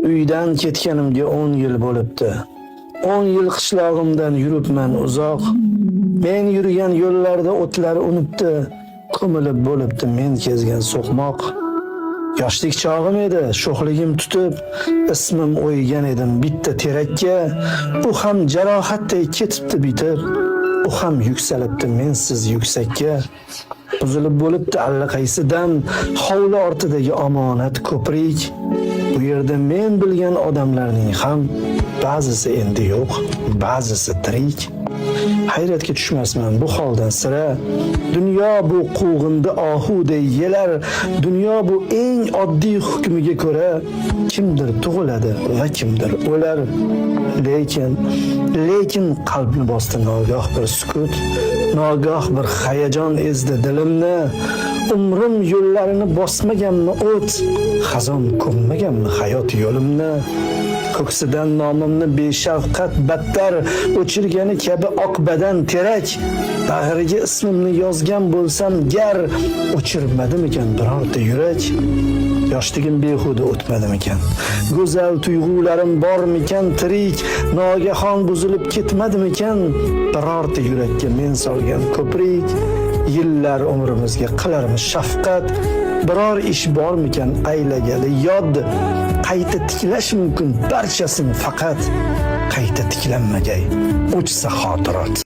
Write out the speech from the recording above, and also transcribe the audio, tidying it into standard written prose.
Uydan ketganimga 10 yil bo'libdi. 10 yil qishlog'imdan yuribman uzoq. Men yurgan yo'llarda o'tlar unibdi, ko'milib bo'libdi men kezgan so'qmoq. Yoshlik chog'im edi, sho'xligim tutib, ismim o'ygan edim bitta terakka. U ham jarohatday ketibdi bitib, u ham yuksalibdi mensiz yuksakka. Buzilib bo'libdi allaqaysi dam, hovli ortidagi omonat ko'prik. Bu yerda men bilgan odamlarning ham ba'zisi endi yo'q, ba'zisi tirik. Hayratga tushmasman bu holdan sira. Dunyo bu quvg'indi ohuday yelar, dunyo bu eng oddiy hukmiga ko'ra kimdir tug'iladi va kimdir o'lar. Lekin qalbni bosdi nogoh bir sukut, nogoh bir hayajon ezdi dilimni. Umrim yo'llarini bosmaganmi o't, xazon ko'mmaganmi hayot yo'limni. Ko'ksidan nomimni beshafqat battar o'chirgani kabi oqbadan terak. Bag'riga ismimni yozgan bo'lsam gar, o'chirmadimikan birorta yurak? Yoshligim behuda o'tmadimikan? Go'zal tuyg'ularim bormikan tirik? Nogahon buzilib ketmadimikan birorta yurakka men solgan ko'prik? Yillar umrimizga qilarmiz shafqat, biror ish bormikan aylagali yod? Qayta tiklash mumkin barchasini, faqat qayta tiklanmagay o'chsa xotirot.